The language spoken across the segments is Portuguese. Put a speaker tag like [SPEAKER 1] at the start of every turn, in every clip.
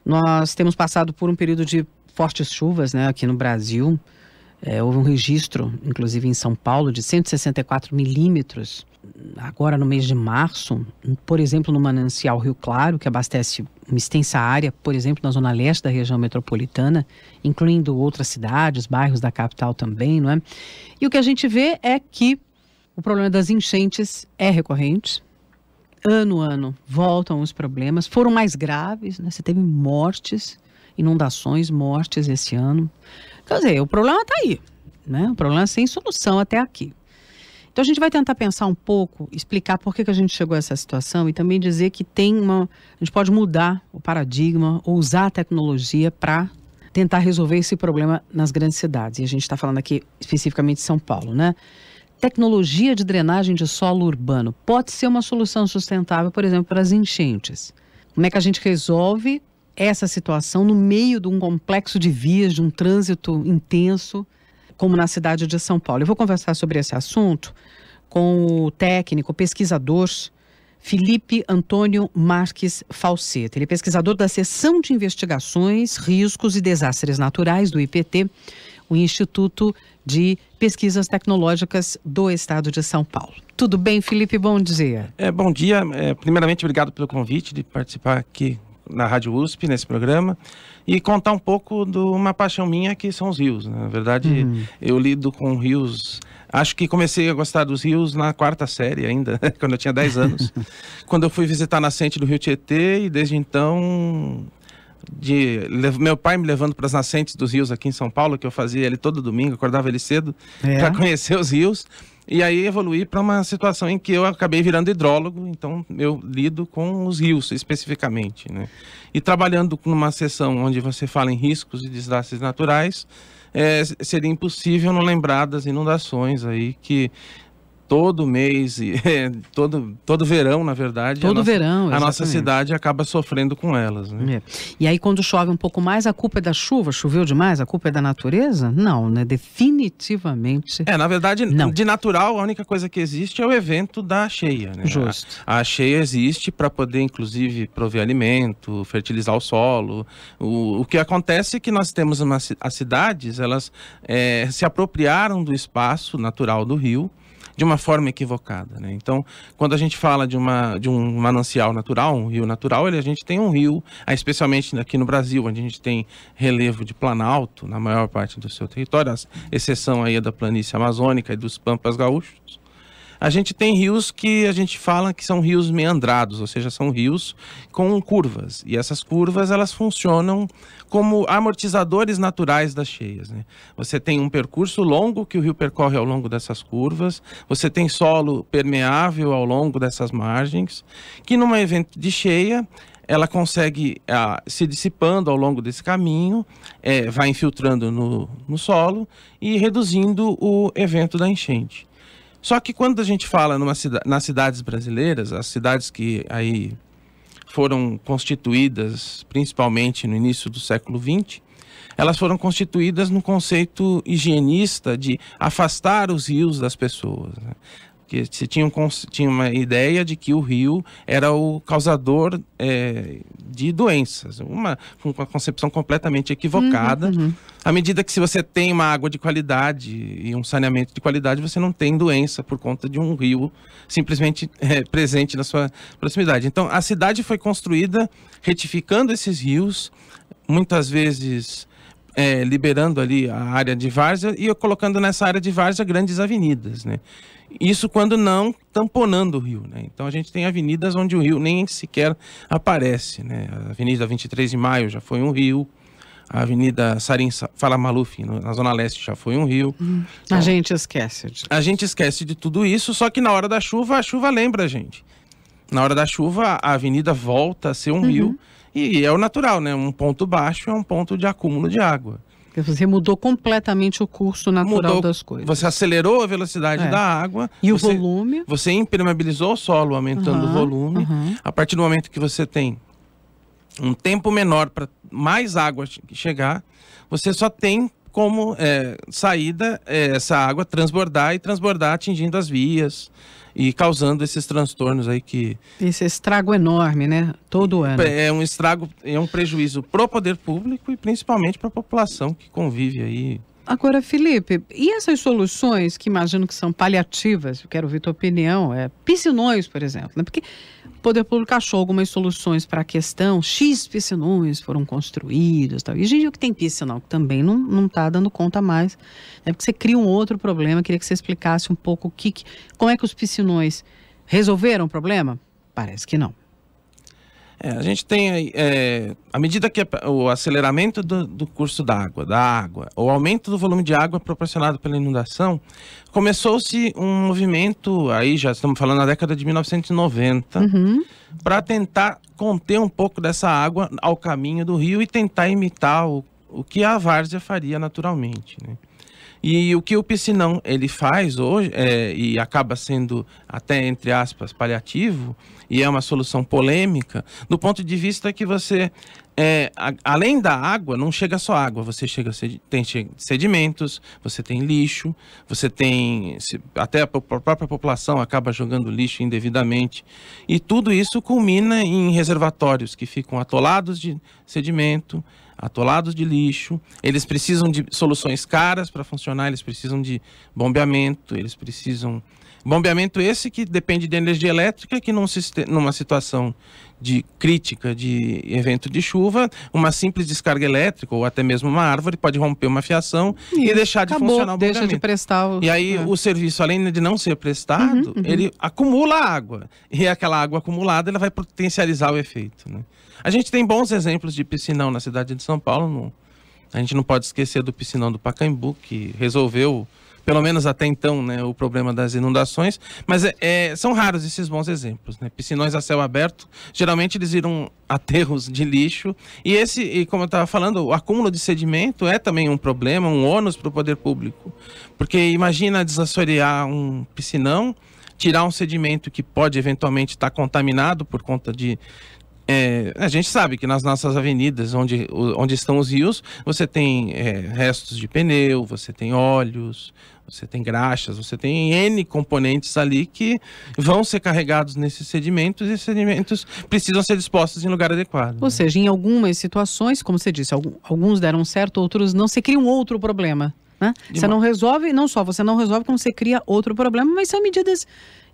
[SPEAKER 1] Nós temos passado por um período de fortes chuvas, né, aqui no Brasil. Houve um registro, inclusive em São Paulo, de 164 milímetros, agora no mês de março, por exemplo, no manancial Rio Claro, que abastece uma extensa área, por exemplo, na zona leste da região metropolitana, incluindo outras cidades, bairros da capital também, não é? E o que a gente vê é que o problema das enchentes é recorrente. Ano a ano voltam os problemas, foram mais graves, né? Você teve mortes, inundações, mortes esse ano. Quer dizer, o problema está aí, né? O problema é sem solução até aqui. Então a gente vai tentar pensar um pouco, explicar por que a gente chegou a essa situação e também dizer que a gente pode mudar o paradigma ou usar a tecnologia para tentar resolver esse problema nas grandes cidades. E a gente está falando aqui especificamente de São Paulo, né? Tecnologia de drenagem de solo urbano pode ser uma solução sustentável, por exemplo, para as enchentes. Como é que a gente resolve essa situação no meio de um complexo de vias, de um trânsito intenso, como na cidade de São Paulo? Eu vou conversar sobre esse assunto com o técnico, pesquisador Felipe Antônio Marques Falseta. Ele é pesquisador da Seção de Investigações, Riscos e Desastres Naturais do IPT, o Instituto de Pesquisas Tecnológicas do Estado de São Paulo. Tudo bem, Felipe? Bom dia.
[SPEAKER 2] Bom dia. Primeiramente, obrigado pelo convite de participar aqui na Rádio USP, nesse programa, e contar um pouco de uma paixão minha, que são os rios. Na verdade, eu lido com rios. Acho que comecei a gostar dos rios na 4ª série ainda, quando eu tinha 10 anos. Quando eu fui visitar a nascente do Rio Tietê, e desde então, meu pai me levando para as nascentes dos rios aqui em São Paulo, que eu fazia ele todo domingo, acordava ele cedo para conhecer os rios. E aí evoluí para uma situação em que eu acabei virando hidrólogo, então eu lido com os rios especificamente, né? E trabalhando numa seção onde você fala em riscos e desastres naturais, seria impossível não lembrar das inundações aí que todo mês, todo verão, na verdade, a nossa cidade acaba sofrendo com elas, né?
[SPEAKER 1] E aí quando chove um pouco mais, a culpa é da chuva? Choveu demais? A culpa é da natureza? Não, né? Definitivamente.
[SPEAKER 2] Na verdade,
[SPEAKER 1] não.
[SPEAKER 2] De natural, a única coisa que existe é o evento da cheia, né?
[SPEAKER 1] Justo.
[SPEAKER 2] A cheia existe para poder, inclusive, prover alimento, fertilizar o solo. O que acontece é que nós temos as cidades, elas se apropriaram do espaço natural do rio de uma forma equivocada, né? Então, quando a gente fala de um manancial natural, um rio natural, a gente tem um rio, especialmente aqui no Brasil, onde a gente tem relevo de planalto na maior parte do seu território, a exceção aí da planície amazônica e dos pampas gaúchos. A gente tem rios que a gente fala que são rios meandrados, ou seja, são rios com curvas. E essas curvas, elas funcionam como amortizadores naturais das cheias, né? Você tem um percurso longo que o rio percorre ao longo dessas curvas, você tem solo permeável ao longo dessas margens, que num evento de cheia, ela consegue se dissipando ao longo desse caminho, vai infiltrando no solo e reduzindo o evento da enchente. Só que quando a gente fala nas cidades brasileiras, as cidades que aí foram constituídas principalmente no início do século XX, elas foram constituídas no conceito higienista de afastar os rios das pessoas, né? Que se tinha uma ideia de que o rio era o causador de doenças, uma concepção completamente equivocada. À medida que se você tem uma água de qualidade e um saneamento de qualidade, você não tem doença por conta de um rio simplesmente presente na sua proximidade. Então, a cidade foi construída retificando esses rios, muitas vezes liberando ali a área de várzea e colocando nessa área de várzea grandes avenidas, né? Isso quando não tamponando o rio, né? Então a gente tem avenidas onde o rio nem sequer aparece, né? A Avenida 23 de Maio já foi um rio, a Avenida Sarim Fala Maluf, na Zona Leste, já foi um rio.
[SPEAKER 1] Então, a gente esquece.
[SPEAKER 2] A gente esquece de tudo isso, só que na hora da chuva, a chuva lembra a gente. Na hora da chuva, a avenida volta a ser um rio, e é o natural, né? Um ponto baixo é um ponto de acúmulo de água.
[SPEAKER 1] Você mudou completamente o curso natural das coisas.
[SPEAKER 2] Você acelerou a velocidade da água.
[SPEAKER 1] E o volume?
[SPEAKER 2] Você impermeabilizou o solo, aumentando o volume. A partir do momento que você tem um tempo menor para mais água chegar, você só tem como saída essa água transbordar atingindo as vias e causando esses transtornos aí que...
[SPEAKER 1] Esse estrago enorme, né? Todo ano.
[SPEAKER 2] É um estrago, é um prejuízo pro poder público e principalmente para a população que convive aí.
[SPEAKER 1] Agora, Felipe, e essas soluções que imagino que são paliativas, eu quero ouvir tua opinião, piscinões, por exemplo, né? Porque o poder público achou algumas soluções para a questão, X piscinões foram construídos, tal. E a gente viu que tem piscinão que também não está dando conta mais, né? Porque você cria um outro problema. Queria que você explicasse um pouco como é que os piscinões resolveram o problema? Parece que não.
[SPEAKER 2] A gente tem, à medida que o aceleramento do curso da água, o aumento do volume de água proporcionado pela inundação, começou-se um movimento, aí já estamos falando na década de 1990, para tentar conter um pouco dessa água ao caminho do rio e tentar imitar o que a várzea faria naturalmente, né? E o que o piscinão ele faz hoje, e acaba sendo até, entre aspas, paliativo, e é uma solução polêmica, do ponto de vista que você, além da água, não chega só água, você tem sedimentos, você tem lixo, você tem, até a própria população acaba jogando lixo indevidamente, e tudo isso culmina em reservatórios que ficam atolados de sedimento, atolados de lixo. Eles precisam de soluções caras para funcionar, eles precisam de bombeamento, bombeamento esse que depende de energia elétrica, que numa situação de crítica de evento de chuva, uma simples descarga elétrica ou até mesmo uma árvore pode romper uma fiação e deixar de funcionar o bombeamento.
[SPEAKER 1] Deixa de prestar
[SPEAKER 2] E aí o serviço, além de não ser prestado, ele acumula água. E aquela água acumulada, ela vai potencializar o efeito, né? A gente tem bons exemplos de piscinão na cidade de São Paulo. A gente não pode esquecer do piscinão do Pacaembu, que resolveu, pelo menos até então, né, o problema das inundações. Mas são raros esses bons exemplos, né? Piscinões a céu aberto, geralmente eles viram aterros de lixo. E como eu estava falando, o acúmulo de sedimento é também um problema, um ônus para o poder público. Porque imagina desassorear um piscinão, tirar um sedimento que pode eventualmente estar contaminado por conta de... a gente sabe que nas nossas avenidas, onde estão os rios, você tem restos de pneu, você tem óleos, você tem graxas, você tem N componentes ali que vão ser carregados nesses sedimentos, e esses sedimentos precisam ser dispostos em lugar adequado.
[SPEAKER 1] Ou seja, em algumas situações, como você disse, alguns deram certo, outros não, você cria um outro problema, né? Você não resolve, não só você não resolve, como você cria outro problema, mas são medidas,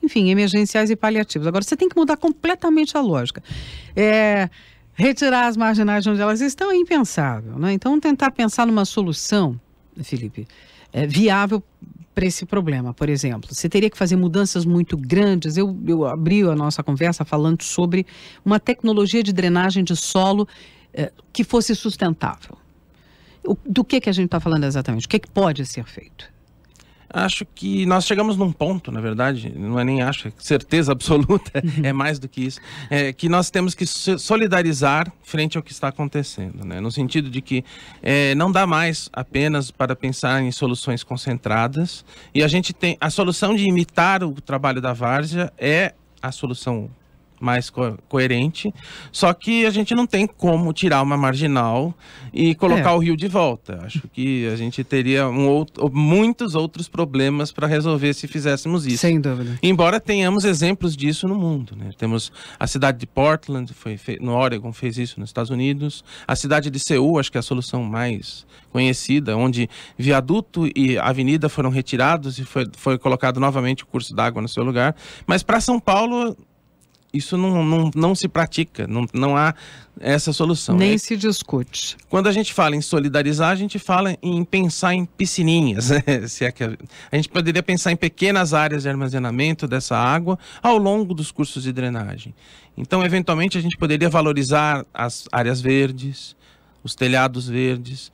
[SPEAKER 1] enfim, emergenciais e paliativos. Agora, você tem que mudar completamente a lógica. Retirar as marginais de onde elas estão é impensável, né? Então, tentar pensar numa solução, Felipe, viável para esse problema. Por exemplo, você teria que fazer mudanças muito grandes. Eu abri a nossa conversa falando sobre uma tecnologia de drenagem de solo que fosse sustentável. Do que a gente está falando exatamente? O que pode ser feito?
[SPEAKER 2] Acho que nós chegamos num ponto, na verdade, não é nem acho, é certeza absoluta, é mais do que isso, que nós temos que solidarizar frente ao que está acontecendo, né? No sentido de que não dá mais apenas para pensar em soluções concentradas, e a gente tem a solução de imitar o trabalho da várzea é a solução mais coerente, só que a gente não tem como tirar uma marginal e colocar o rio de volta. Acho que a gente teria muitos outros problemas para resolver se fizéssemos isso.
[SPEAKER 1] Sem dúvida.
[SPEAKER 2] Embora tenhamos exemplos disso no mundo, né? Temos a cidade de Portland, no Oregon, fez isso nos Estados Unidos. A cidade de Seul, acho que é a solução mais conhecida, onde viaduto e avenida foram retirados e foi colocado novamente o curso d'água no seu lugar. Mas para São Paulo, isso não se pratica, não há essa solução.
[SPEAKER 1] Nem se discute.
[SPEAKER 2] Quando a gente fala em solidarizar, a gente fala em pensar em piscininhas, né? A gente poderia pensar em pequenas áreas de armazenamento dessa água ao longo dos cursos de drenagem. Então, eventualmente, a gente poderia valorizar as áreas verdes, os telhados verdes,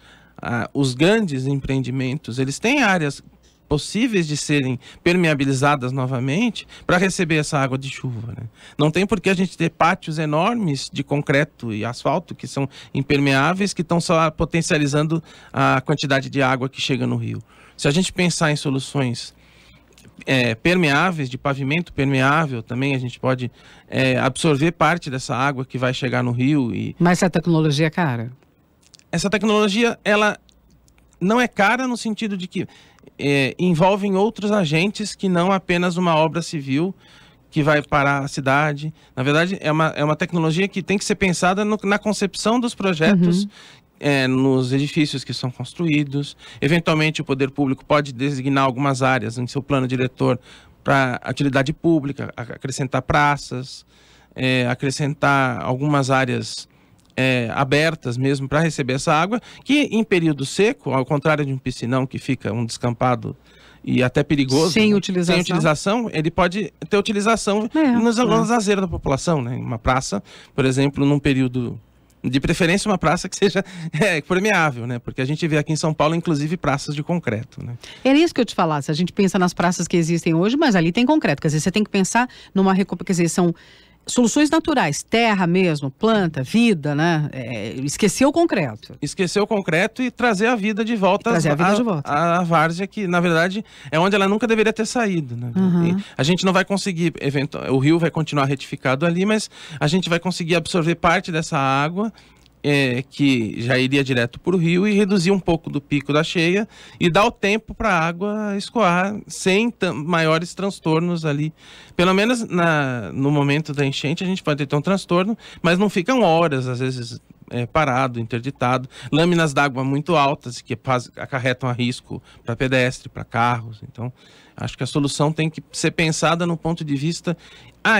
[SPEAKER 2] os grandes empreendimentos, eles têm áreas possíveis de serem permeabilizadas novamente para receber essa água de chuva, né? Não tem por que a gente ter pátios enormes de concreto e asfalto que são impermeáveis, que estão só potencializando a quantidade de água que chega no rio. Se a gente pensar em soluções permeáveis, de pavimento permeável, também a gente pode absorver parte dessa água que vai chegar no rio.
[SPEAKER 1] Mas essa tecnologia é cara?
[SPEAKER 2] Essa tecnologia, ela não é cara no sentido de que envolvem outros agentes que não apenas uma obra civil que vai parar a cidade. Na verdade, é uma tecnologia que tem que ser pensada na concepção dos projetos, nos edifícios que são construídos. Eventualmente, o poder público pode designar algumas áreas em seu plano diretor para atividade pública, acrescentar praças, acrescentar algumas áreas abertas mesmo para receber essa água, que em período seco, ao contrário de um piscinão que fica um descampado e até perigoso,
[SPEAKER 1] sem utilização,
[SPEAKER 2] ele pode ter utilização nos lazeiros da população, né? Uma praça, por exemplo, num período, de preferência uma praça que seja permeável, né? Porque a gente vê aqui em São Paulo, inclusive, praças de concreto, né?
[SPEAKER 1] Era isso que eu te falasse. A gente pensa nas praças que existem hoje, mas ali tem concreto. Quer dizer, você tem que pensar numa recuperação, quer dizer, são soluções naturais, terra mesmo, planta, vida, né? Esquecer o concreto.
[SPEAKER 2] Esquecer o concreto e trazer a vida de volta. A várzea, que na verdade é onde ela nunca deveria ter saído, né? A gente não vai conseguir, o rio vai continuar retificado ali, mas a gente vai conseguir absorver parte dessa água que já iria direto para o rio e reduzir um pouco do pico da cheia e dar o tempo para a água escoar sem maiores transtornos ali. Pelo menos no momento da enchente a gente pode ter um transtorno, mas não ficam horas, às vezes, parado, interditado. Lâminas d'água muito altas que acarretam a risco para pedestre, para carros. Então, acho que a solução tem que ser pensada no ponto de vista...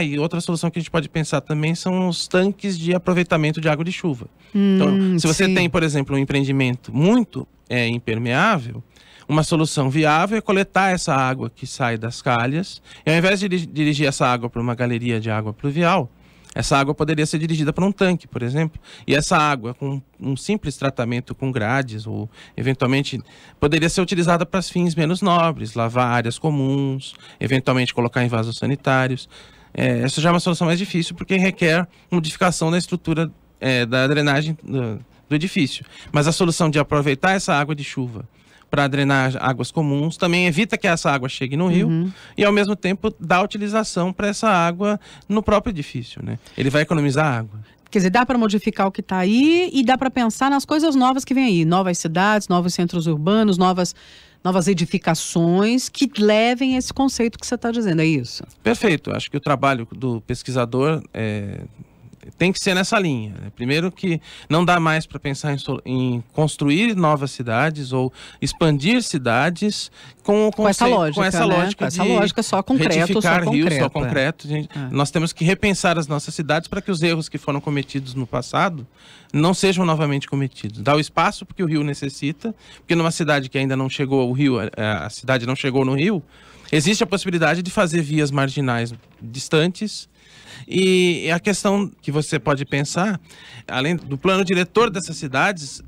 [SPEAKER 2] e outra solução que a gente pode pensar também são os tanques de aproveitamento de água de chuva. Então, se você tem, por exemplo, um empreendimento muito impermeável, uma solução viável é coletar essa água que sai das calhas, e ao invés de dirigir essa água para uma galeria de água pluvial, essa água poderia ser dirigida para um tanque, por exemplo, e essa água, com um simples tratamento com grades, ou eventualmente poderia ser utilizada para fins menos nobres, lavar áreas comuns, eventualmente colocar em vasos sanitários. Essa já é uma solução mais difícil, porque requer modificação da estrutura da drenagem do edifício. Mas a solução de aproveitar essa água de chuva para drenar águas comuns também evita que essa água chegue no rio e, ao mesmo tempo, dá utilização para essa água no próprio edifício, né? Ele vai economizar água.
[SPEAKER 1] Quer dizer, dá para modificar o que está aí e dá para pensar nas coisas novas que vêm aí. Novas cidades, novos centros urbanos, novas edificações que levem esse conceito que você está dizendo, é isso?
[SPEAKER 2] Perfeito. Acho que o trabalho do pesquisador tem que ser nessa linha. Primeiro que não dá mais para pensar em construir novas cidades ou expandir cidades com essa lógica
[SPEAKER 1] só concreto,
[SPEAKER 2] retificar rios, só concreto. Nós temos que repensar as nossas cidades para que os erros que foram cometidos no passado não sejam novamente cometidos. Dar o espaço porque o rio necessita, porque numa cidade que ainda não chegou ao rio, a cidade não chegou no rio, existe a possibilidade de fazer vias marginais distantes. E a questão que você pode pensar, além do plano diretor dessas cidades,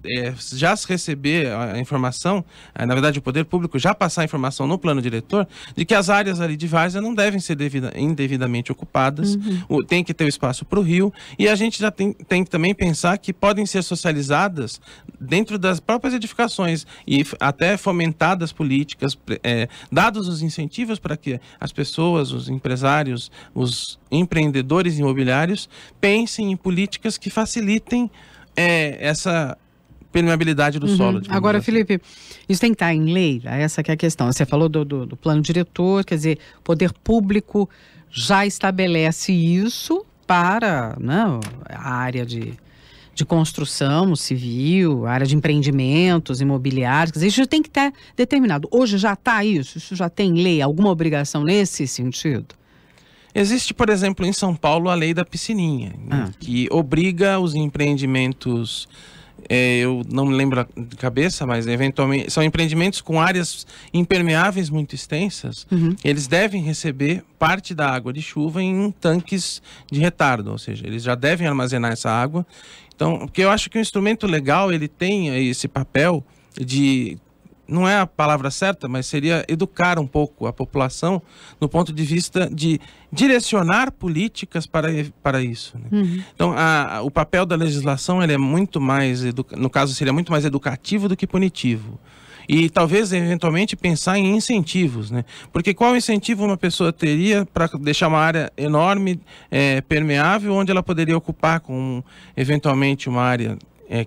[SPEAKER 2] já se receber a informação, na verdade o poder público já passar a informação no plano diretor, de que as áreas ali de várzea não devem ser indevidamente ocupadas, tem que ter o espaço para o rio, e a gente já tem que também pensar que podem ser socializadas dentro das próprias edificações e até fomentadas políticas, dados os incentivos para que as pessoas, os empresários, os empreendedores imobiliários pensem em políticas que facilitem essa permeabilidade do solo.
[SPEAKER 1] Agora, Felipe, isso tem que estar em lei? Essa que é a questão. Você falou do plano diretor, quer dizer, o poder público já estabelece isso para, né, a área de construção civil, a área de empreendimentos imobiliários, quer dizer, isso já tem que estar determinado. Hoje já está isso? Isso já tem lei? Alguma obrigação nesse sentido?
[SPEAKER 2] Existe, por exemplo, em São Paulo, a lei da piscininha, que obriga os empreendimentos, eu não me lembro de cabeça, mas eventualmente são empreendimentos com áreas impermeáveis muito extensas, eles devem receber parte da água de chuva em tanques de retardo, ou seja, eles já devem armazenar essa água. Então, porque eu acho que o instrumento legal, ele tem esse papel de... Não é a palavra certa, mas seria educar um pouco a população no ponto de vista de direcionar políticas para isso, né? Então, o papel da legislação ele é muito mais, no caso, seria muito mais educativo do que punitivo. E talvez, eventualmente, pensar em incentivos, né? Porque qual incentivo uma pessoa teria para deixar uma área enorme, permeável, onde ela poderia ocupar com, eventualmente, uma área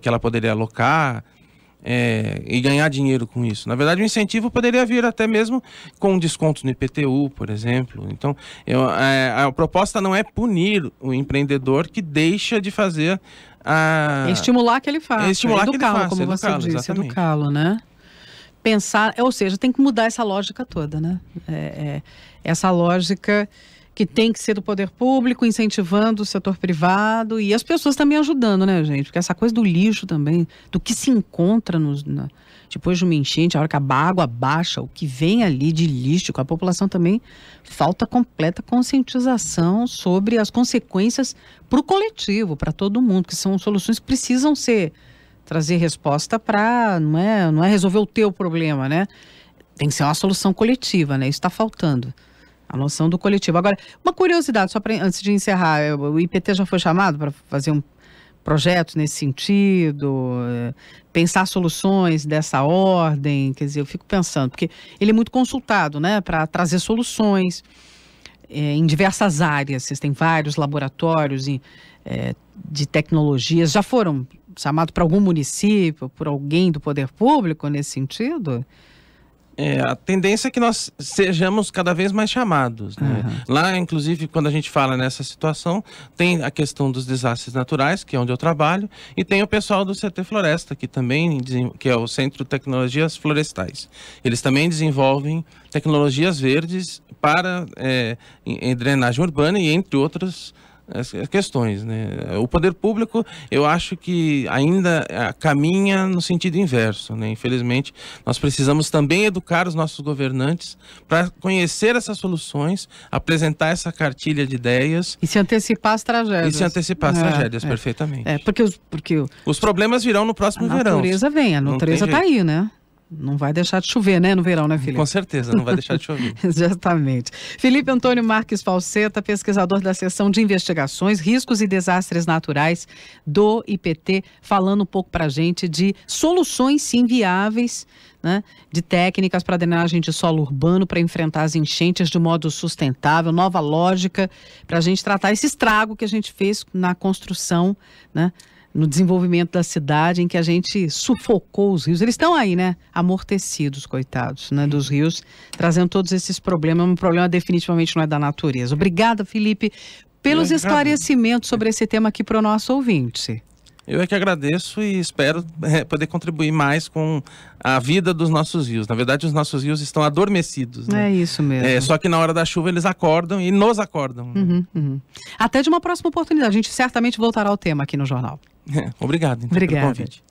[SPEAKER 2] que ela poderia alocar, e ganhar dinheiro com isso. Na verdade, o incentivo poderia vir até mesmo com descontos no IPTU, por exemplo. Então, a proposta não é punir o empreendedor que deixa de fazer
[SPEAKER 1] É estimular que ele faça.
[SPEAKER 2] É estimular que ele faça,
[SPEAKER 1] como você disse,
[SPEAKER 2] exatamente.
[SPEAKER 1] educá-lo, né? Pensar, ou seja, tem que mudar essa lógica toda, né? Essa lógica que tem que ser do poder público, incentivando o setor privado e as pessoas também ajudando, né, gente? Porque essa coisa do lixo também, do que se encontra depois de uma enchente, a hora que a água baixa, o que vem ali de lixo, com a população também, falta completa conscientização sobre as consequências para o coletivo, para todo mundo, que são soluções que precisam trazer resposta para, não é resolver o teu problema, né? Tem que ser uma solução coletiva, né? Isso está faltando. A noção do coletivo. Agora, uma curiosidade, só antes de encerrar, o IPT já foi chamado para fazer um projeto nesse sentido, pensar soluções dessa ordem, quer dizer, eu fico pensando, porque ele é muito consultado, né, para trazer soluções em diversas áreas. Vocês têm vários laboratórios de tecnologias, já foram chamados para algum município, por alguém do poder público nesse sentido?
[SPEAKER 2] A tendência é que nós sejamos cada vez mais chamados, né? Lá, inclusive, quando a gente fala nessa situação, tem a questão dos desastres naturais, que é onde eu trabalho, e tem o pessoal do CT Floresta, que é o Centro de Tecnologias Florestais. Eles também desenvolvem tecnologias verdes para em drenagem urbana e entre outras questões, né? O poder público, eu acho que ainda caminha no sentido inverso, né? Infelizmente, nós precisamos também educar os nossos governantes para conhecer essas soluções, apresentar essa cartilha de ideias.
[SPEAKER 1] E se antecipar as tragédias.
[SPEAKER 2] Perfeitamente.
[SPEAKER 1] Porque
[SPEAKER 2] os problemas virão no próximo verão.
[SPEAKER 1] A natureza vem, a natureza está aí, né? Não vai deixar de chover, né, no verão, né, Felipe?
[SPEAKER 2] Com certeza, não vai deixar de chover.
[SPEAKER 1] Exatamente. Felipe Antônio Marques Falseta, pesquisador da seção de investigações, riscos e desastres naturais do IPT, falando um pouco para a gente de soluções, sim, viáveis, né, de técnicas para drenagem de solo urbano, para enfrentar as enchentes de modo sustentável, nova lógica para a gente tratar esse estrago que a gente fez na construção, né, no desenvolvimento da cidade, em que a gente sufocou os rios. Eles estão aí, né? Amortecidos, coitados, né? Dos rios, trazendo todos esses problemas. Um problema definitivamente não é da natureza. Obrigada, Felipe, pelos esclarecimentos sobre esse tema aqui para o nosso ouvinte.
[SPEAKER 2] Eu é que agradeço e espero poder contribuir mais com a vida dos nossos rios. Na verdade, os nossos rios estão adormecidos, né?
[SPEAKER 1] É isso mesmo.
[SPEAKER 2] Só que na hora da chuva eles acordam e nos acordam.
[SPEAKER 1] Até de uma próxima oportunidade. A gente certamente voltará ao tema aqui no Jornal.
[SPEAKER 2] Obrigado, então,
[SPEAKER 1] Obrigada.
[SPEAKER 2] pelo convite.